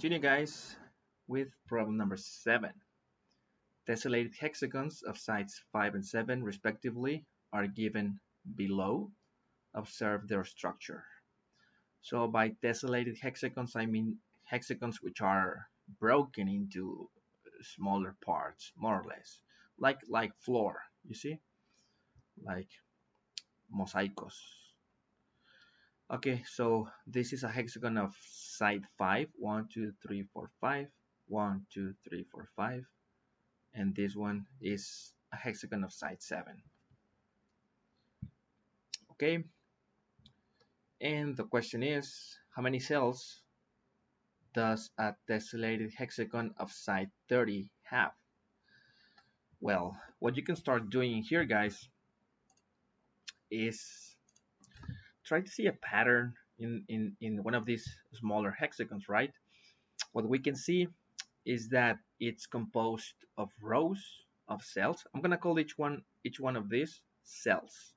Continue, guys, with problem number 7. Tessellated hexagons of sides 5 and 7, respectively, are given below. Observe their structure. So by tessellated hexagons, I mean hexagons which are broken into smaller parts, more or less, like floor. You see, like mosaicos. Okay, so this is a hexagon of side 5. 1, 2, 3, 4, 5. 1, 2, 3, 4, 5. And this one is a hexagon of side 7. Okay, and the question is, how many cells does a tessellated hexagon of side 30 have? Well, what you can start doing here, guys, is try to see a pattern in one of these smaller hexagons, right? What we can see is that it's composed of rows of cells. I'm gonna call each one of these cells.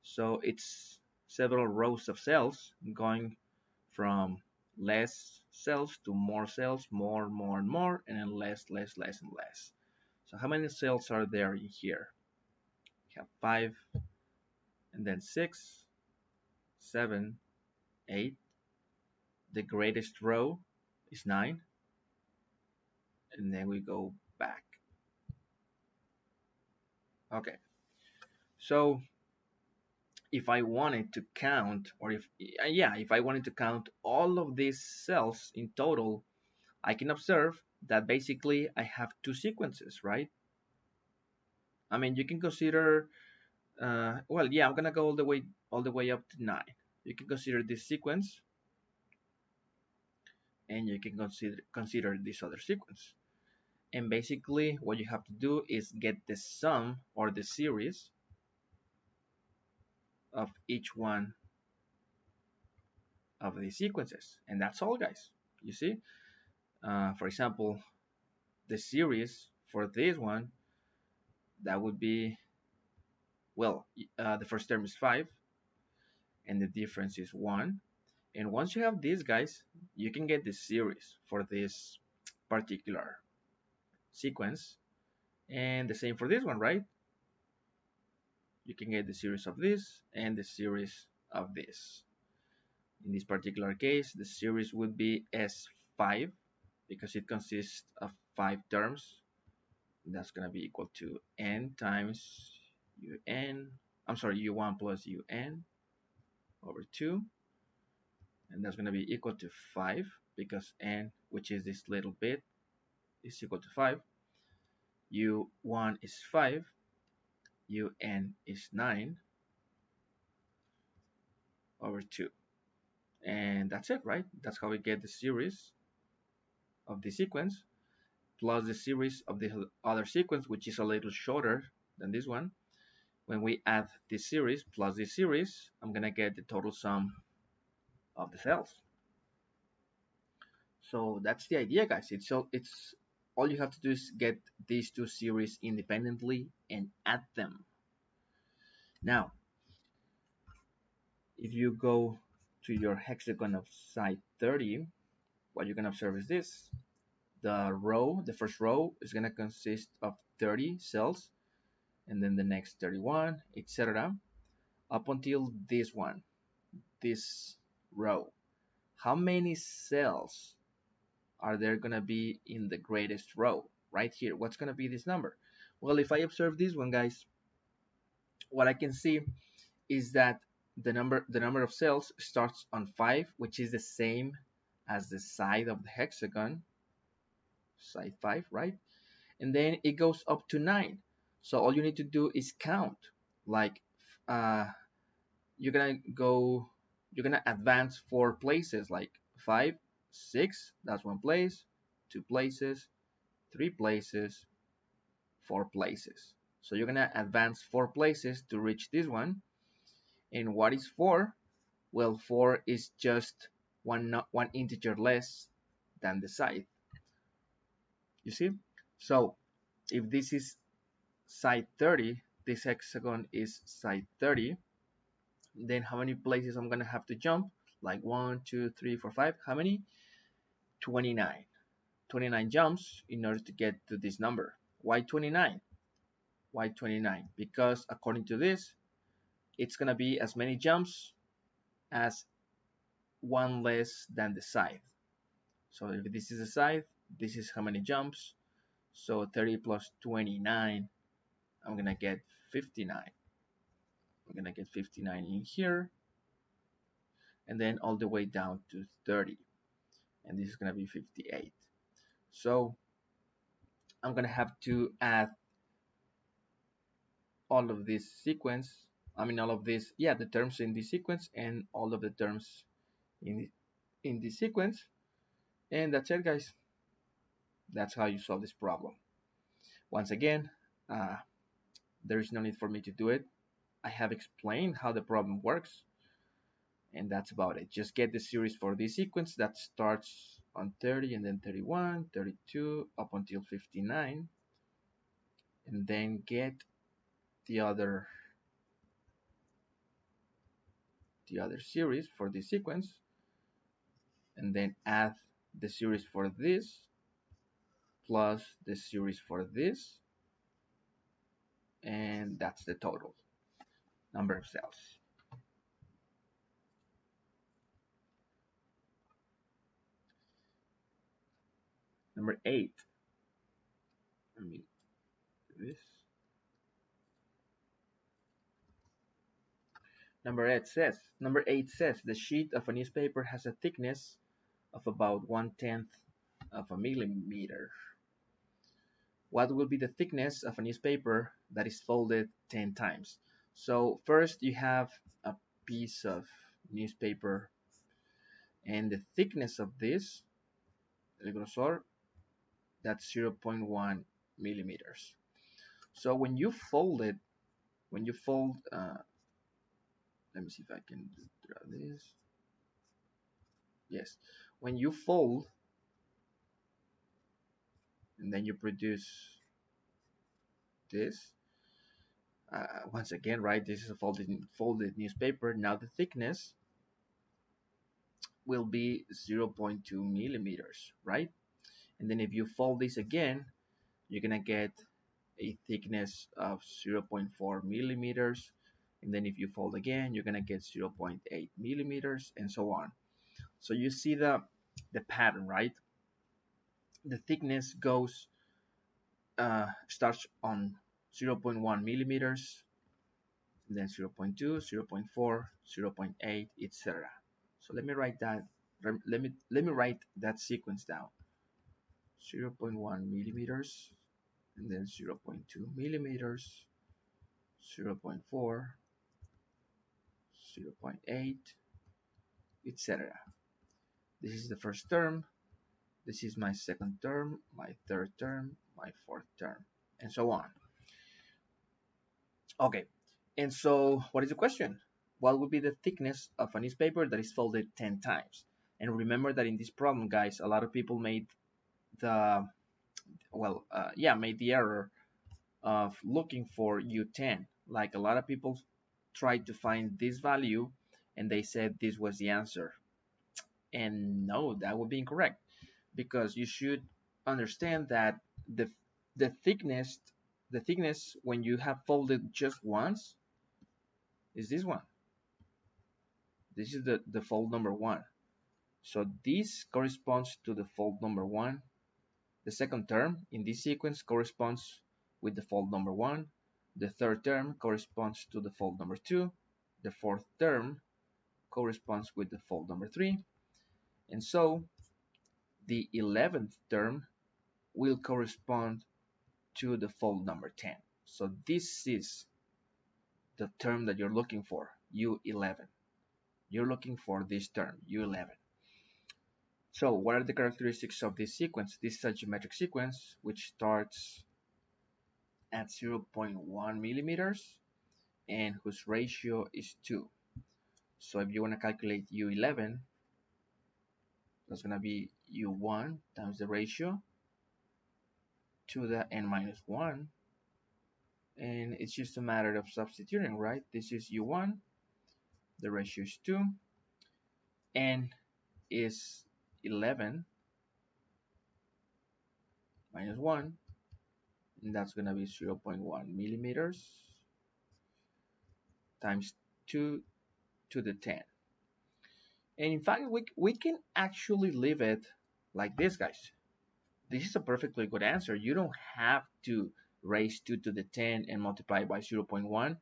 So it's several rows of cells going from less cells to more cells, more, and more, and then less, and less. So how many cells are there in here? We have 5, and then 6, 7, 8. The greatest row is 9, and then we go back. Okay, so if I wanted to count, or if I wanted to count all of these cells in total, I can observe that basically I have two sequences, right? I mean, you can consider, well, yeah, I'm gonna go all the way up to 9. You can consider this sequence, and you can consider this other sequence. And basically, what you have to do is get the sum or the series of each one of these sequences, and that's all, guys. You see, for example, the series for this one, that would be, well, the first term is 5, and the difference is 1. And once you have these, guys, you can get the series for this particular sequence. And the same for this one, right? You can get the series of this and the series of this. In this particular case, the series would be S5 because it consists of 5 terms. That's going to be equal to n times un, I'm sorry, u1 plus un over 2. And that's going to be equal to 5 because n, which is this little bit, is equal to 5. u1 is 5, un is 9 over 2. And that's it, right? That's how we get the series of the sequence plus the series of the other sequence, which is a little shorter than this one. When we add this series plus this series, I'm going to get the total sum of the cells. So that's the idea, guys. It's all you have to do is get these two series independently and add them. Now, if you go to your hexagon of side 30, what you can observe is this. The first row is going to consist of 30 cells, and then the next 31, etc. up until this one, this row. How many cells are there going to be in the greatest row? Right here, what's going to be this number? Well, if I observe this one, guys, what I can see is that the number of cells starts on 5, which is the same as the side of the hexagon, side 5, right? And then it goes up to 9. So all you need to do is count. Like you're gonna advance 4 places, like 5, 6, that's 1 place, 2 places, 3 places, 4 places. So you're gonna advance 4 places to reach this one. And what is 4? Well, 4 is just one integer less than the side. You see? So if this is side 30, this hexagon is side 30, then how many places I'm gonna have to jump? Like 1, 2, 3, 4, 5. How many? 29. 29 jumps in order to get to this number. Why 29? Why 29? Because according to this, it's going to be as many jumps as one less than the side. So if this is the side, this is how many jumps. So 30 plus 29, I'm going to get 59. I'm going to get 59 in here, and then all the way down to 30. And this is going to be 58. So I'm going to have to add all of this sequence. I mean, all of this, yeah, the terms in this sequence and all of the terms in, in this sequence. And that's it, guys. That's how you solve this problem. Once again, uh, there is no need for me to do it. I have explained how the problem works, and that's about it. Just get the series for this sequence that starts on 30 and then 31, 32 up until 59, and then get the other series for this sequence, and then add the series for this plus the series for this, and that's the total number of cells. Number 8. Let me do this. Number 8 says the sheet of a newspaper has a thickness of about 1/10 of a millimeter. What will be the thickness of a newspaper that is folded 10 times? So first you have a piece of newspaper, and the thickness of this, el grosor, that's 0.1 millimeters. So when you fold it, let me see if I can draw this. Yes, when you fold and then you produce this, once again, right, this is a folded newspaper. Now the thickness will be 0.2 millimeters, right? And then if you fold this again, you're gonna get a thickness of 0.4 millimeters. And then if you fold again, you're gonna get 0.8 millimeters, and so on. So you see the pattern, right? The thickness goes starts on 0.1 millimeters, and then 0.2, 0.4, 0.8, etc. So let me write that. Let me write that sequence down. 0.1 millimeters, and then 0.2 millimeters, 0.4, 0.8, etc. This is the first term. This is my second term, my third term, my fourth term, and so on. Okay, and so what is the question? What would be the thickness of a newspaper that is folded 10 times? And remember that in this problem, guys, a lot of people made the, made the error of looking for U10. Like a lot of people tried to find this value and they said this was the answer. And no, that would be incorrect, because you should understand that the the thickness the thickness when you have folded just once is this one. This is the fold number 1. So this corresponds to the fold number 1. The second term in this sequence corresponds with the fold number 1. The third term corresponds to the fold number 2. The fourth term corresponds with the fold number 3. And so the 11th term will correspond to the fold number 10. So this is the term that you're looking for, U11. You're looking for this term, U11. So what are the characteristics of this sequence? This is a geometric sequence which starts at 0.1 millimeters and whose ratio is 2. So if you want to calculate U11, that's going to be U1 times the ratio to the n minus 1. And it's just a matter of substituting, right? This is U1, the ratio is 2, n is 11, minus 1, and that's going to be 0.1 millimeters times 2 to the 10. And in fact, we can actually leave it like this, guys. This is a perfectly good answer. You don't have to raise 2 to the 10 and multiply by 0.1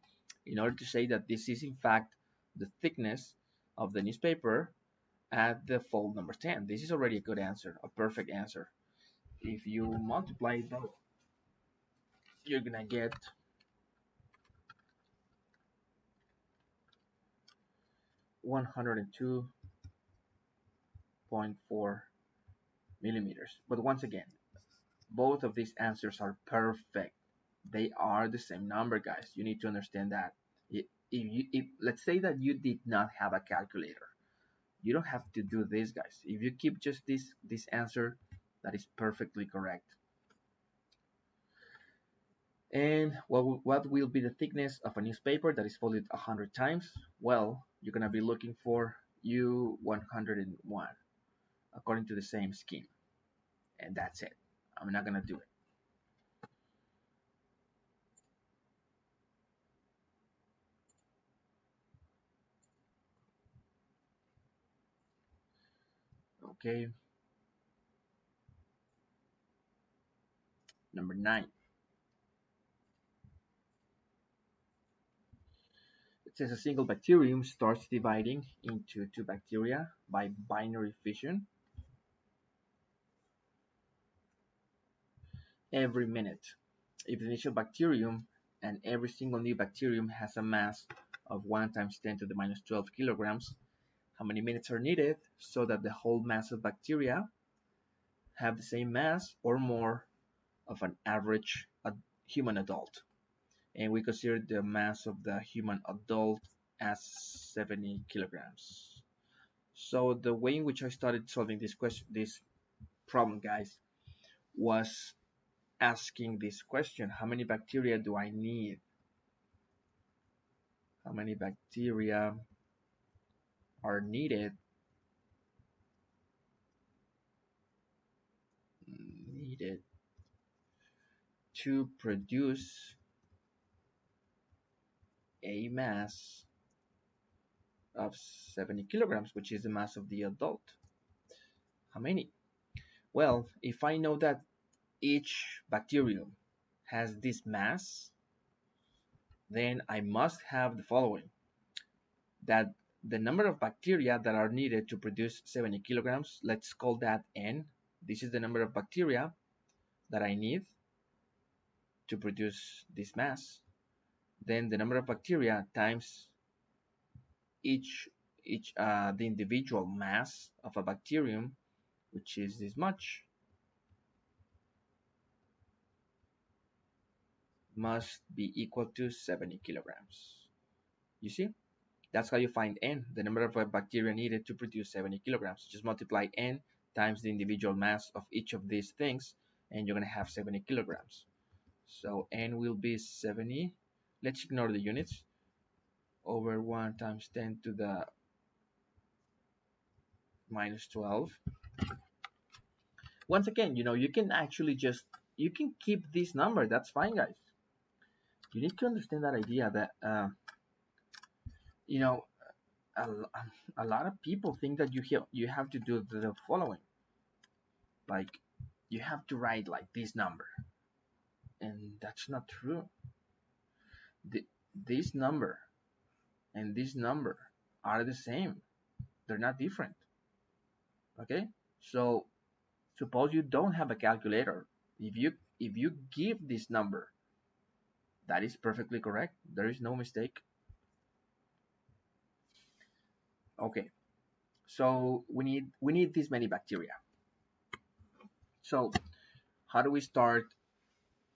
in order to say that this is in fact the thickness of the newspaper at the fold number 10. This is already a good answer, a perfect answer. If you multiply both, you're gonna get 102.4 millimeters. But once again, both of these answers are perfect. They are the same number, guys. You need to understand that. If let's say that you did not have a calculator, you don't have to do this, guys. If you keep just this answer, that is perfectly correct. And what will be the thickness of a newspaper that is folded 100 times? Well, you're gonna be looking for U101 according to the same scheme, and that's it. I'm not gonna do it. Okay. Number 9. It says a single bacterium starts dividing into two bacteria by binary fission every minute. If the initial bacterium and every single new bacterium has a mass of 1 times 10 to the minus 12 kilograms, how many minutes are needed so that the whole mass of bacteria have the same mass or more of an average human adult? And we consider the mass of the human adult as 70 kilograms. So the way in which I started solving this problem, guys, was asking this question: how many bacteria do I need? How many bacteria are needed to produce a mass of 70 kilograms, which is the mass of the adult? How many? Well, if I know that each bacterium has this mass, then I must have the following: that the number of bacteria that are needed to produce 70 kilograms, let's call that N. This is the number of bacteria that I need to produce this mass. Then the number of bacteria times each the individual mass of a bacterium, which is this much, must be equal to 70 kilograms. You see? That's how you find N, the number of bacteria needed to produce 70 kilograms. Just multiply N times the individual mass of each of these things, and you're going to have 70 kilograms. So N will be 70. Let's ignore the units. Over 1 times 10 to the minus 12. Once again, you can actually you can keep this number. That's fine, guys. You need to understand that idea that, you know, a, a lot of people think that you have to do the following. Like, you have to write like this number. And that's not true. This number and this number are the same. They're not different. Okay? So suppose you don't have a calculator. If you give this number, that is perfectly correct. There is no mistake. Okay. So we need this many bacteria. So how do we start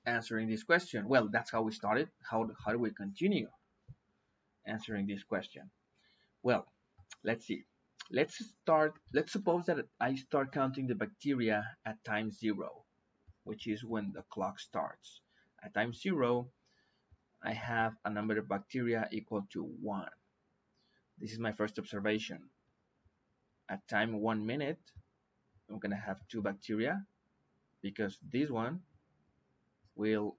answering this question? Well, that's how we started. How do we continue answering this question? Well, let's see. Let's suppose that I start counting the bacteria at time 0, which is when the clock starts. At time 0, I have a number of bacteria equal to 1. This is my first observation. At time 1 minute, I'm going to have 2 bacteria. because this one will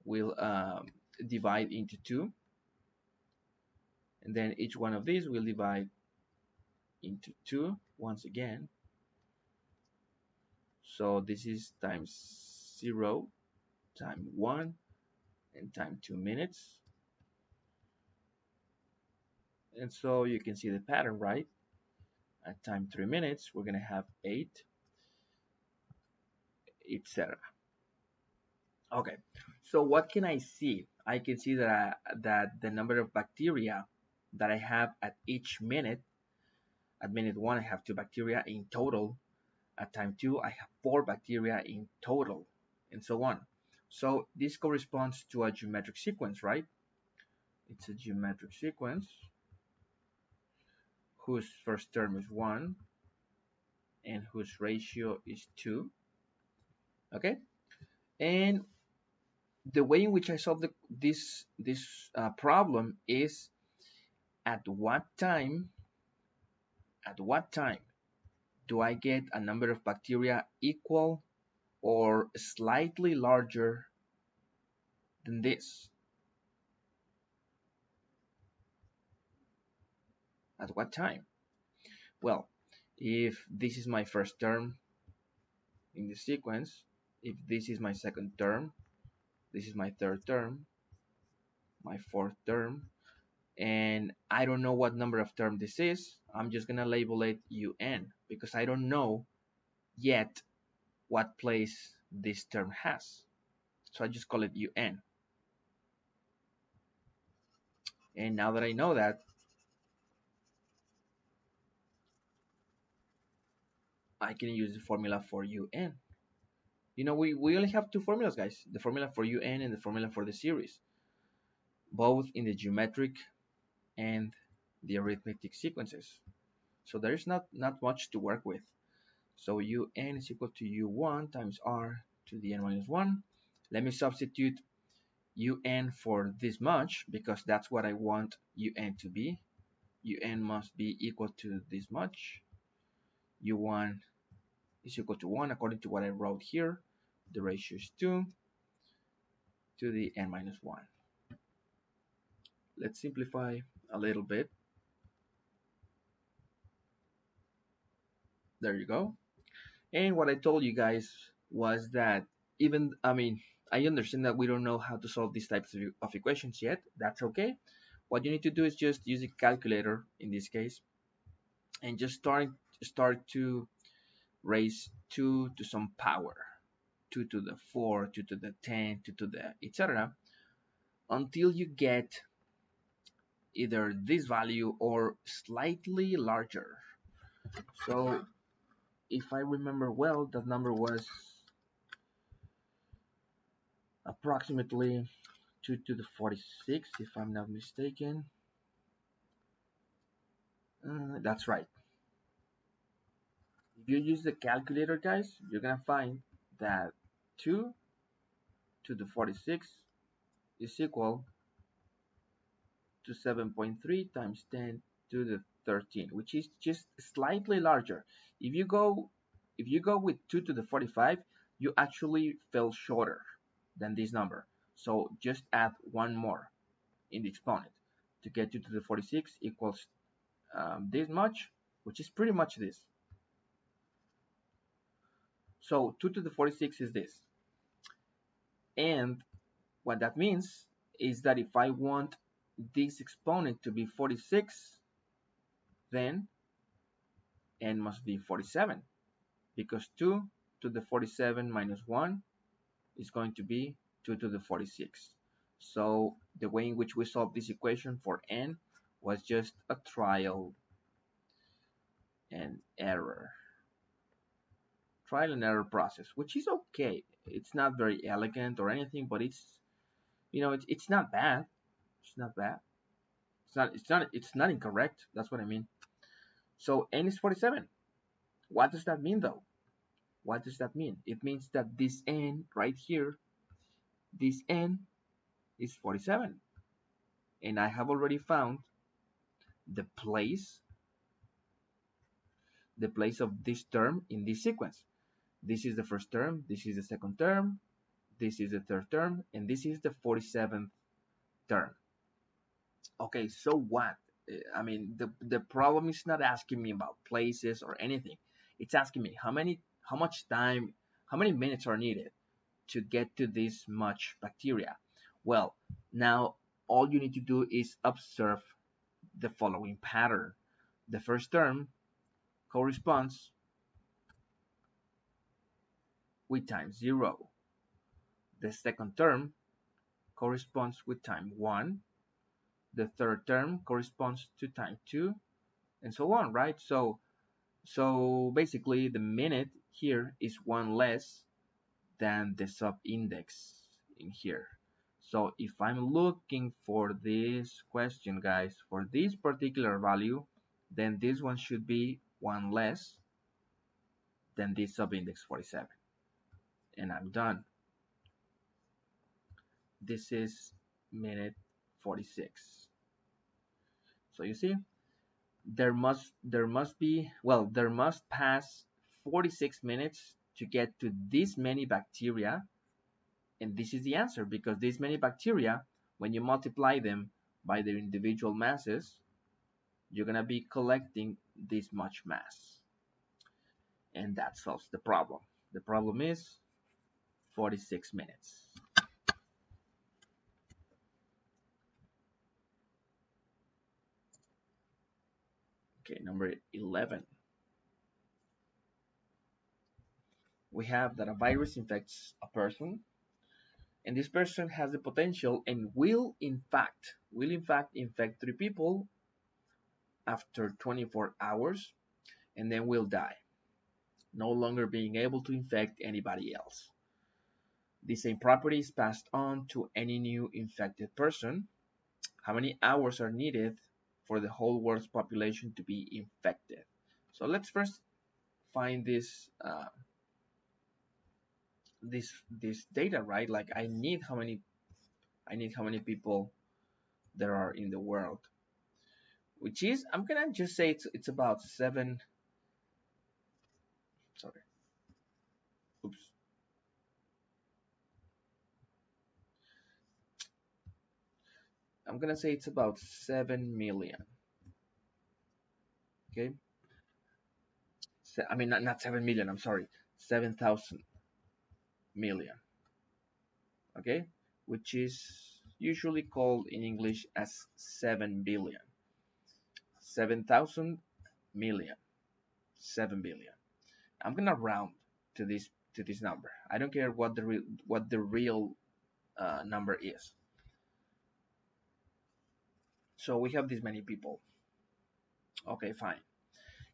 will divide into two, and then each one of these will divide into two once again. So this is times 0, time 1, and time 2 minutes. And so you can see the pattern, right? At time 3 minutes, we're going to have 8, etc. Okay, so what can I see? I can see that the number of bacteria that I have at each minute, at minute 1, I have 2 bacteria in total. At time 2, I have 4 bacteria in total, and so on. So this corresponds to a geometric sequence, right? It's a geometric sequence whose first term is 1 and whose ratio is 2. Okay, and the way in which I solve this problem is at what time do I get a number of bacteria equal or slightly larger than this? At what time? Well, if this is my first term in the sequence, if this is my second term, this is my third term, my fourth term, and I don't know what number of term this is, I'm just gonna label it UN because I don't know yet what place this term has. So I just call it UN. And now that I know that, I can use the formula for UN. You know, we only have two formulas, guys. The formula for UN and the formula for the series, both in the geometric and the arithmetic sequences. So there's not much to work with. So UN is equal to U1 times R to the n minus 1. Let me substitute UN for this much because that's what I want UN to be. UN must be equal to this much. U1 is equal to 1 according to what I wrote here. The ratio is 2 to the n minus 1. Let's simplify a little bit. There you go. And what I told you guys was that I understand that we don't know how to solve these types of equations yet. That's okay. What you need to do is just use a calculator in this case and just start to raise 2 to some power. 2 to the 4, 2 to the 10, 2 to the etc. until you get either this value or slightly larger. So if I remember well, that number was approximately 2 to the 46, if I'm not mistaken. That's right. If you use the calculator, guys, you're gonna find that 2 to the 46 is equal to 7.3 times 10 to the 13, which is just slightly larger. If you go with 2 to the 45, you actually fell shorter than this number. So just add one more in the exponent to get 2 to the 46 equals this much, which is pretty much this. So 2 to the 46 is this. And what that means is that if I want this exponent to be 46, then n must be 47, because 2 to the 47 minus 1 is going to be 2 to the 46. So the way in which we solve this equation for n was just a trial and error. Trial and error process, which is okay. It's not very elegant or anything, but it's, you know, it's not bad. It's not bad. It's not incorrect. That's what I mean. So n is 47. What does that mean though? What does that mean? It means that this n right here, this n is 47. And I have already found the place the place of this term in this sequence. This is the first term, this is the second term, this is the third term, and this is the 47th term. Okay, so what? I mean, the problem is not asking me about places or anything. It's asking me how much time, how many minutes are needed to get to this much bacteria. Well, now all you need to do is observe the following pattern. The first term corresponds with time 0. The second term corresponds with time 1. The third term corresponds to time 2, and so on, right? So basically the minute here is one less than the sub-index in here. So if I'm looking for this question, guys, for this particular value, then this one should be one less than this sub-index 47. And I'm done. This is minute 46. So you see, there must pass 46 minutes to get to this many bacteria, and this is the answer, because these many bacteria, when you multiply them by their individual masses, you're gonna be collecting this much mass, and that solves the problem. The problem is 46 minutes. Okay, number 11. We have that a virus infects a person, and this person has the potential and will in fact infect 3 people after 24 hours, and then will die, no longer being able to infect anybody else. The same property is passed on to any new infected person. How many hours are needed for the whole world's population to be infected? So let's first find this data, right? Like I need how many people there are in the world, which is, I'm gonna just say it's about 7. Sorry. Oops. I'm gonna say it's about 7 million. Okay. I mean, not 7 million. I'm sorry, 7,000 million. Okay, which is usually called in English as 7 billion. 7,000 million. 7 billion. I'm gonna round to this number. I don't care what the real number is. So we have this many people. Okay, fine.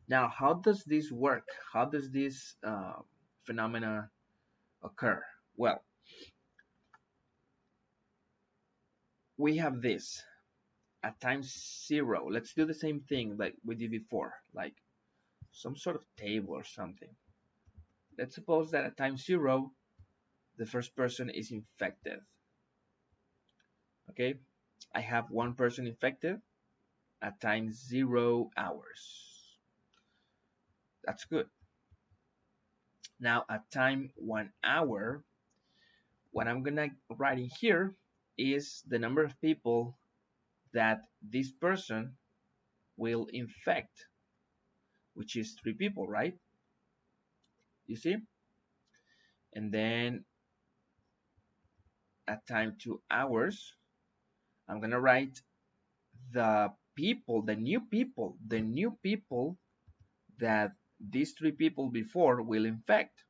Now, how does this work? How does this phenomena occur? Well, we have this at time 0. Let's do the same thing like we did before, like some sort of table or something. Let's suppose that at time 0, the first person is infected. Okay, I have one person infected at time 0 hours. That's good. Now at time 1 hour, what I'm gonna write in here is the number of people that this person will infect, which is 3 people, right? You see? And then at time 2 hours, I'm gonna write the new people that these 3 people before will infect.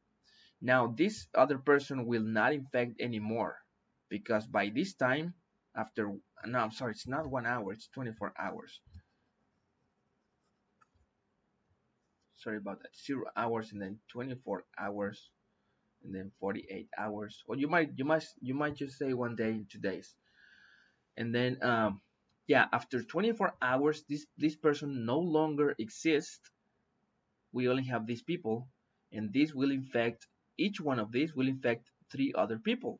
Now this other person will not infect anymore, because by this time, after, no, I'm sorry, it's not 1 hour, it's 24 hours. Sorry about that. 0 hours, and then 24 hours, and then 48 hours. Or you might just say 1 day, 2 days. And then yeah, after 24 hours, this person no longer exists. We only have these people, and this will infect, each one of these will infect 3 other people.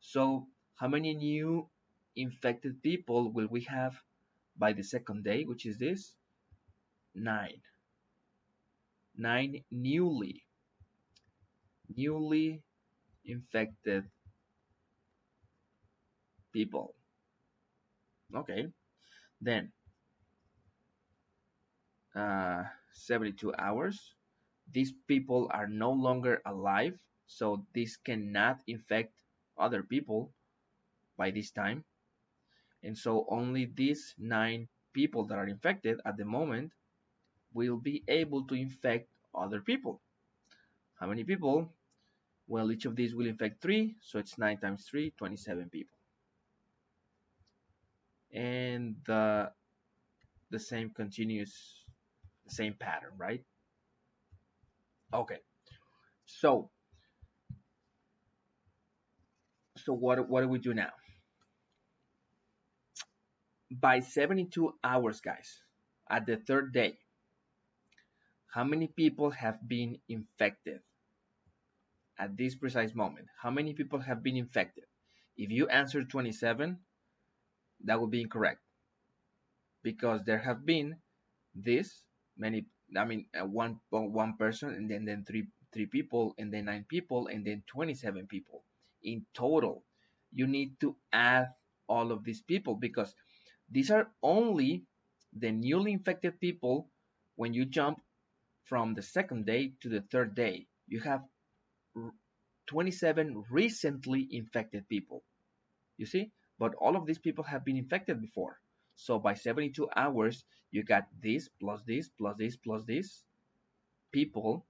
So how many new infected people will we have by the second day, which is this? 9. 9 newly infected people. Okay, then 72 hours. These people are no longer alive, so this cannot infect other people by this time. And so only these 9 people that are infected at the moment will be able to infect other people. How many people? Well, each of these will infect 3, so it's 9 times 3, 27 people. And the same continues, the same pattern, right? Okay, so what do we do now? By 72 hours, guys, at the third day, how many people have been infected at this precise moment? How many people have been infected? If you answer 27, that would be incorrect because there have been this many. I mean, one person, and then three people, and then 9 people, and then 27 people in total. You need to add all of these people because these are only the newly infected people when you jump from the second day to the third day. You have 27 recently infected people. You see? But all of these people have been infected before. So by 72 hours, you got this plus this plus this plus this people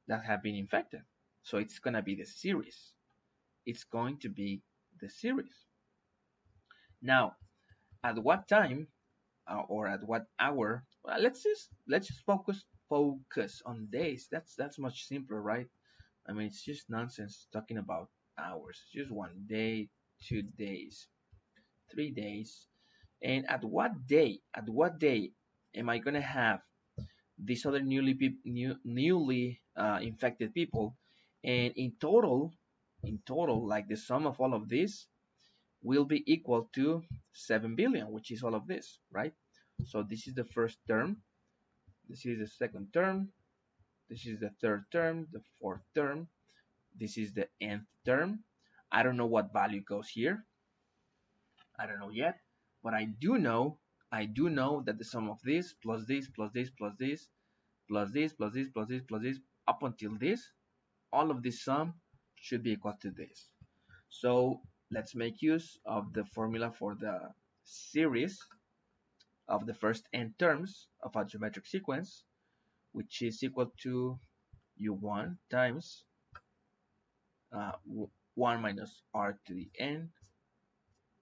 that have been infected. So it's going to be the series. It's going to be the series. Now, at what time or at what hour? Well, let's just focus on days. That's much simpler, right? I mean, it's just nonsense talking about hours. It's just 1 day, 2 days, 3 days. And at what day am I gonna have these other newly infected people? And in total, like the sum of all of this will be equal to 7 billion, which is all of this, right? So this is the first term, this is the second term, this is the third term, the fourth term, this is the nth term. I don't know what value goes here. I don't know yet, but I do know that the sum of this plus this plus this plus this plus this plus this plus this plus this up until this, all of this sum should be equal to this. So let's make use of the formula for the series of the first n terms of a geometric sequence, which is equal to u1 times 1 minus r to the n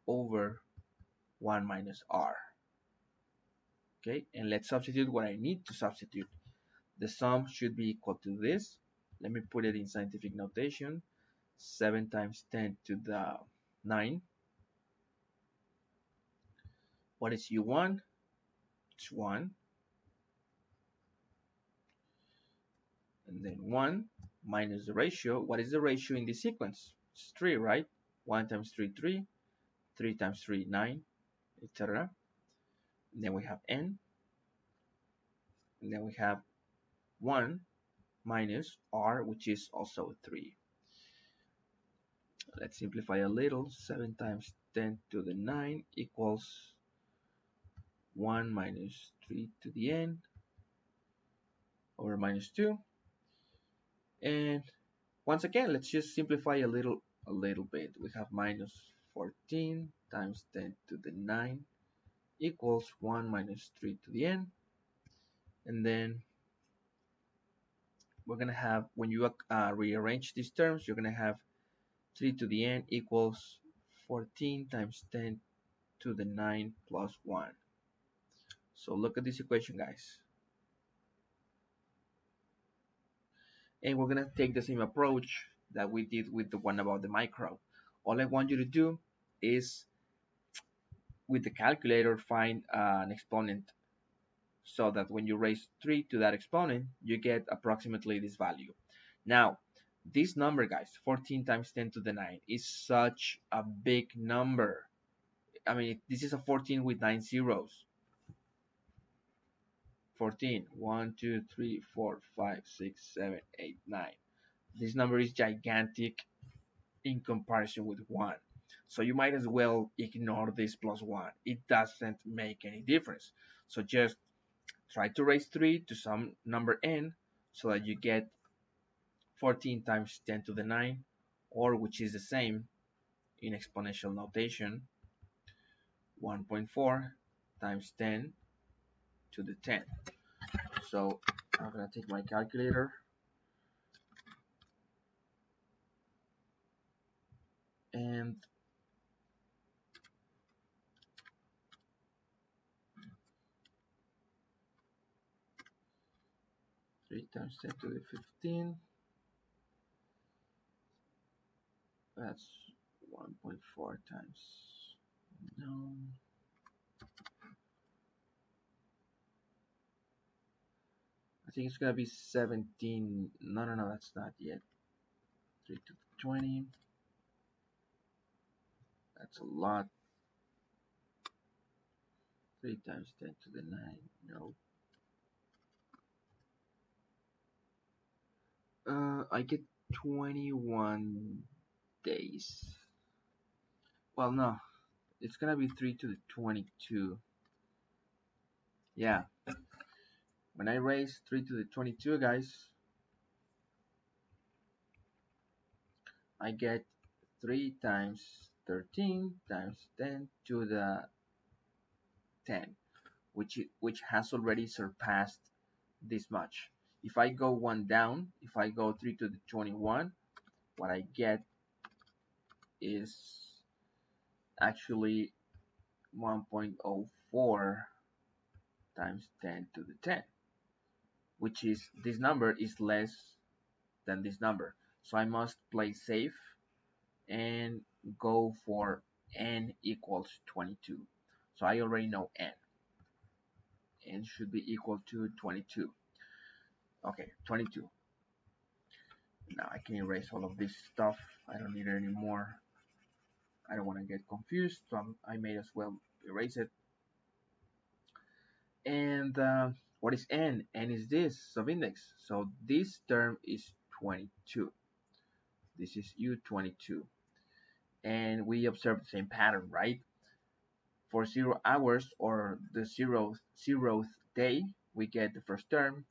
over 1 minus r. Okay, and let's substitute what I need to substitute. The sum should be equal to this. Let me put it in scientific notation. 7 times 10 to the 9. What is u1? It's 1. And then 1 minus the ratio. What is the ratio in this sequence? It's 3, right? 1 times 3, 3. 3 times 3, 9, etc. Then we have n. And then we have 1 minus r, which is also 3. Let's simplify a little. 7 times 10 to the 9 equals 1 minus 3 to the n over minus 2. And once again, let's just simplify a little bit. We have minus 14 times 10 to the 9 equals 1 minus 3 to the n. And then we're going to have, when you rearrange these terms, you're going to have 3 to the n equals 14 times 10 to the 9 plus 1. So look at this equation, guys. And we're going to take the same approach that we did with the one about the micro. All I want you to do is, with the calculator, find an exponent so that when you raise 3 to that exponent, you get approximately this value. Now, this number, guys, 14 times 10 to the 9, is such a big number. I mean, this is a 14 with 9 zeros. 14. 1, 2, 3, 4, 5, 6, 7, 8, 9. This number is gigantic in comparison with 1. So you might as well ignore this plus 1. It doesn't make any difference. So just try to raise 3 to some number n so that you get 14 times 10 to the 9, or which is the same in exponential notation, 1.4 times 10 to the 10. So I'm going to take my calculator and 3 times 10 to the 15, that's 1.4 times, no, I think it's gonna be 17, no, that's not yet, 3 to the 20, that's a lot, 3 times 10 to the 9, no, I get 21 days, well no, it's gonna be 3 to the 22, yeah, when I raise 3 to the 22 guys, I get 3 times 13 times 10 to the 10, which has already surpassed this much. If I go one down, if I go 3 to the 21, what I get is actually 1.04 times 10 to the 10, which is, this number is less than this number. So I must play safe and go for n equals 22. So I already know n. N should be equal to 22. Okay, 22. Now I can erase all of this stuff. I don't need it anymore. I don't want to get confused, so I may as well erase it. And what is n? N is this subindex. So this term is 22. This is U22. And we observe the same pattern, right? For 0 hours or the zeroth day, we get the first term.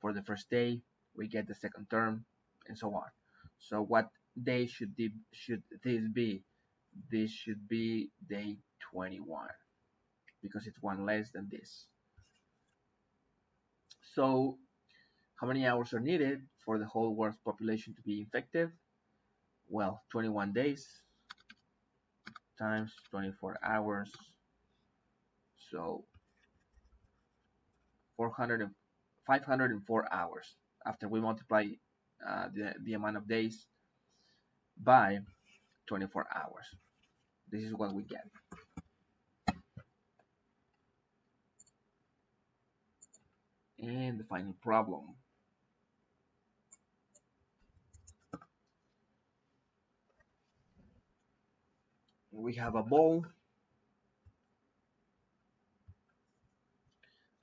For the first day, we get the second term, and so on. So what day should this be? This should be day 21 because it's one less than this. So how many hours are needed for the whole world's population to be infected? Well, 21 days times 24 hours. So 504 hours after we multiply the amount of days by 24 hours. This is what we get. And the final problem. We have a ball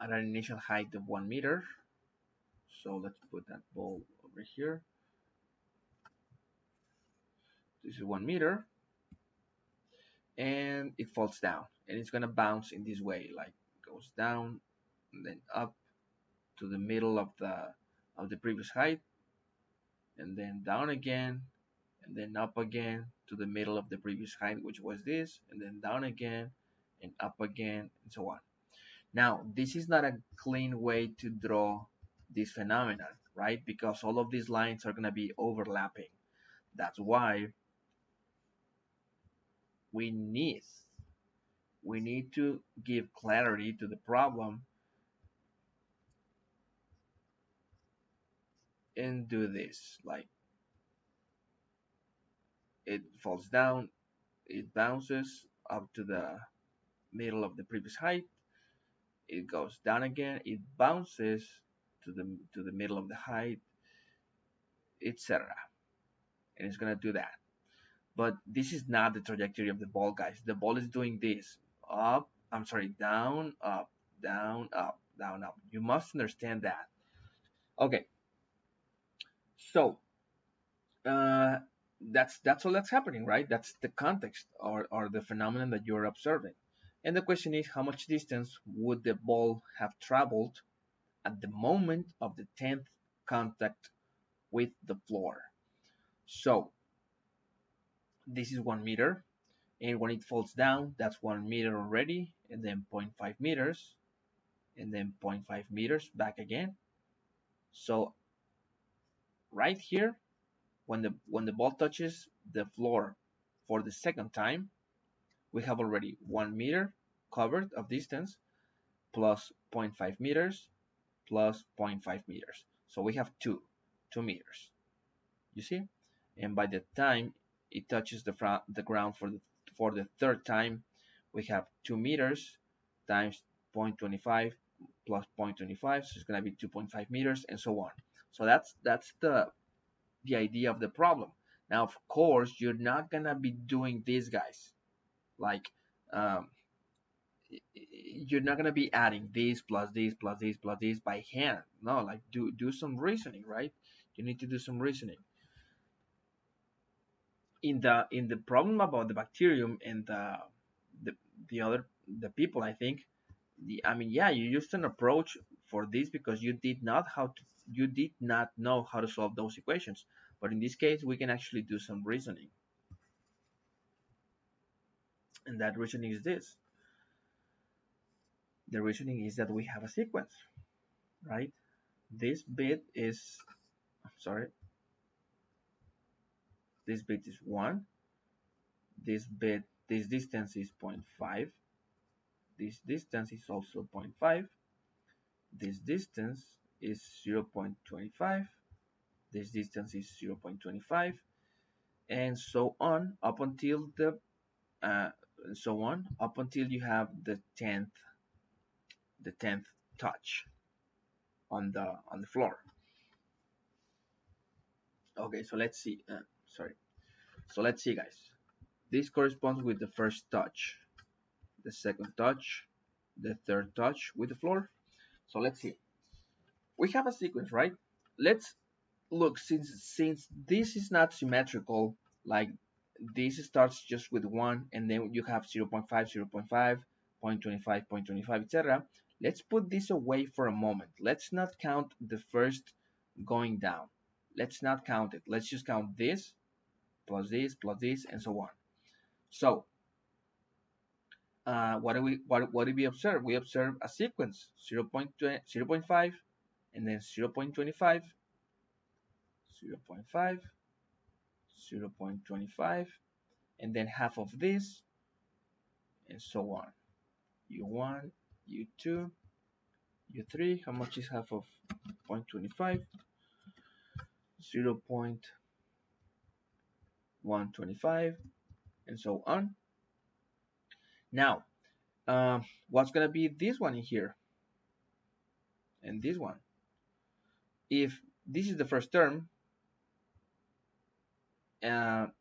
at an initial height of 1 meter. So let's put that ball over here. This is 1 meter. And it falls down. And it's going to bounce in this way, like goes down and then up to the middle of the previous height, and then down again, and then up again to the middle of the previous height, which was this, and then down again and up again, and so on. Now, this is not a clean way to draw this phenomenon, right? Because all of these lines are going to be overlapping. That's why we need to give clarity to the problem and do this. Like, it falls down, it bounces up to the middle of the previous height, it goes down again, it bounces to the middle of the height, etc. And it's gonna do that. But this is not the trajectory of the ball, guys. The ball is doing this: up, I'm sorry, down, up, down, up. You must understand that. Okay, so uh, that's all that's happening, right? That's the context or the phenomenon that you're observing. And the question is, how much distance would the ball have traveled at the moment of the 10th contact with the floor? So this is 1 meter, and when it falls down, that's 1 meter already, and then zero point 0.5 meters, and then zero point 0.5 meters back again. So right here, when the ball touches the floor for the second time, we have already 1 meter covered of distance plus zero point 0.5 meters plus zero point 0.5 meters. So we have 2 meters. You see? And by the time it touches the ground for the third time, we have 2 meters times 0.25 plus 0.25, so it's going to be 2.5 meters, and so on. So that's the idea of the problem. Now, of course, you're not going to be doing this, guys. Like, um, you're not going to be adding this plus this plus this plus this by hand. No, like do some reasoning, right? You need to do some reasoning. In the problem about the bacterium and the the other the people, I think, I mean, yeah, you used an approach for this because you did not know how to solve those equations. But in this case, we can actually do some reasoning, and that reasoning is this. The reasoning is that we have a sequence, right? This bit is, sorry, this bit is 1. This distance is 0.5. This distance is also zero point 0.5. This distance is 0.25. This distance is 0.25, and so on uh, up until you have the tenth touch on the floor. Okay, so let's see. Sorry. So let's see, guys. This corresponds with the first touch, the second touch, the third touch with the floor. So let's see. We have a sequence, right? Let's look, since this is not symmetrical, like this starts just with 1 and then you have 0 0.5, 0 0.5, 0.25, 0.25, etc. Let's put this away for a moment. Let's not count the first going down. Let's not count it. Let's just count this plus this and so on. So what do we observe? We observe a sequence 0.20, 0.5 and then 0.25, 0.5, 0.25, and then half of this, and so on. U1, U2, U3. How much is half of 0.25? 0.125, and so on. Now, what's going to be this one in here? And this one. If this is the first term, and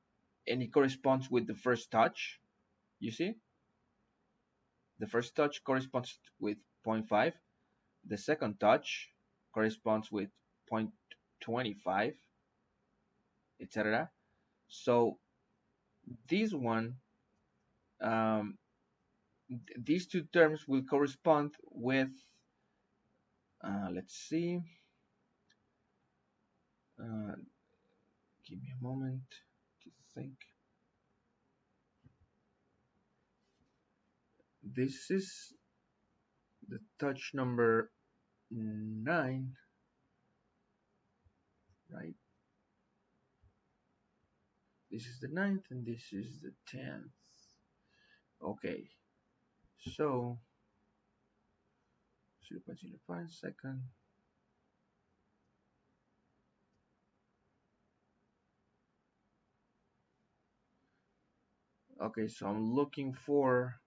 it corresponds with the first touch, you see? The first touch corresponds with 0.5. The second touch corresponds with 0.25, etc. So this one, um, these two terms will correspond with, let's see, give me a moment to think. This is the touch number 9, right? This is the 9th and this is the 10th. Okay, so 0.05 second. Okay, so I'm looking for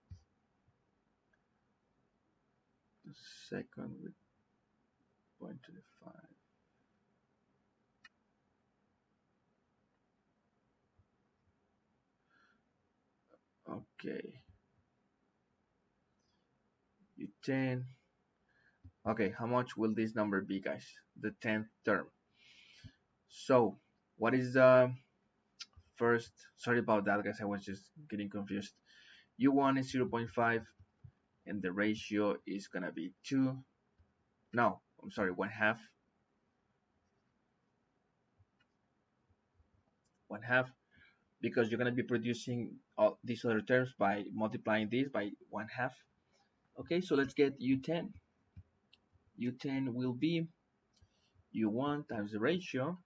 the second with 0.25. Okay, U10. Okay, how much will this number be, guys? The 10th term. So what is the first? Sorry about that, guys, I was just getting confused. U1 is 0.5 and the ratio is gonna be 2. No, I'm sorry, 1/2, because you're gonna be producing all these other terms by multiplying this by 1/2. Okay, so let's get U10. U10 will be U1 times the ratio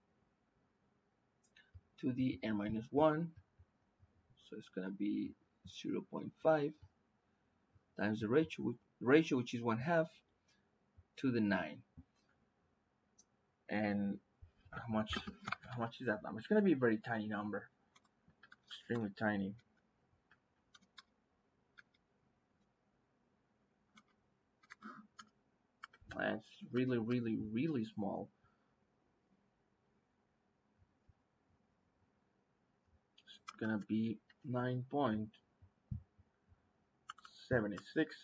to the n minus 1. So it's going to be 0.5 times the ratio, which is 1/2, to the 9. And how much is that number? It's going to be a very tiny number, extremely tiny. It's really, really, really small. It's going to be 9.76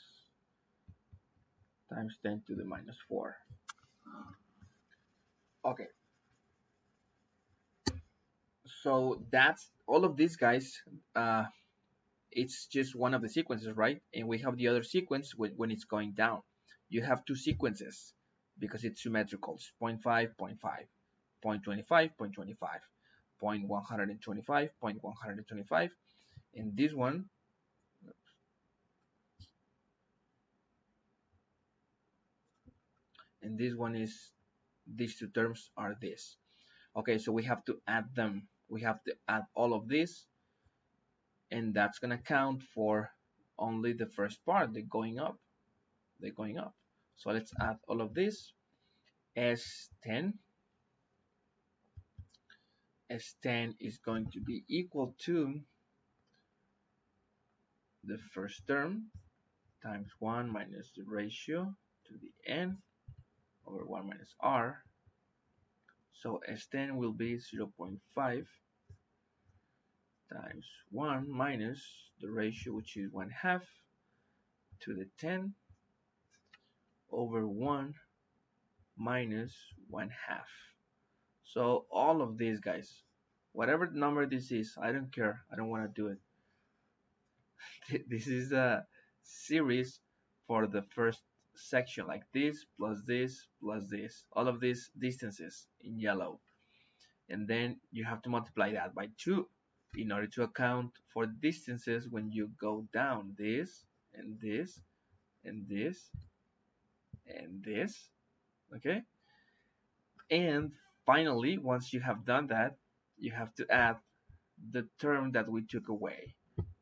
times 10 to the minus 4. Okay, so that's all of these, guys. It's just one of the sequences, right? And we have the other sequence when it's going down. You have two sequences because it's symmetrical. It's 0.5, 0.5, 0.25, 0.25, 0.125, 0.125, and this one, is, these two terms are this. Okay, so we have to add them. We have to add all of this, and that's gonna count for only the first part, the going up. They're going up. So let's add all of this. S10 is going to be equal to the first term times 1 minus the ratio to the n over 1 minus r. So S10 will be 0.5 times 1 minus the ratio, which is 1/2, to the 10 over 1 minus 1/2. So all of these, guys, whatever number this is, I don't care. I don't want to do it. This is a series for the first section, like this plus this plus this, all of these distances in yellow, and then you have to multiply that by 2 in order to account for distances when you go down, this and this and this and this. Okay, and finally, once you have done that, you have to add the term that we took away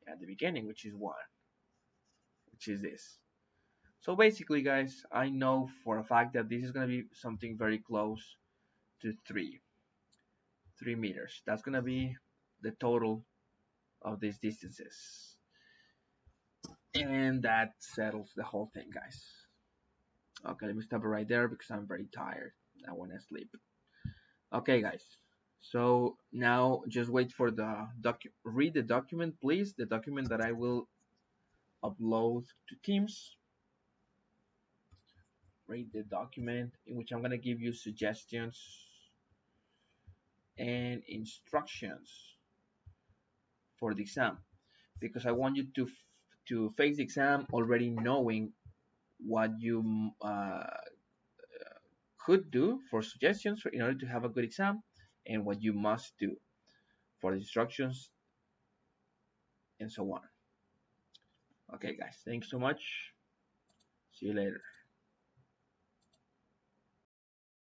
at the beginning, which is 1, which is this. So basically, guys, I know for a fact that this is going to be something very close to 3 meters. That's going to be the total of these distances. And that settles the whole thing, guys. Okay, let me stop it right there because I'm very tired. I want to sleep. Okay, guys. So now just wait for the read the document, please. The document that I will upload to Teams. Read the document in which I'm going to give you suggestions and instructions for the exam, because I want you to face the exam already knowing what you could do for suggestions in order to have a good exam, and what you must do for the instructions, and so on. Okay, guys, thanks so much. See you later.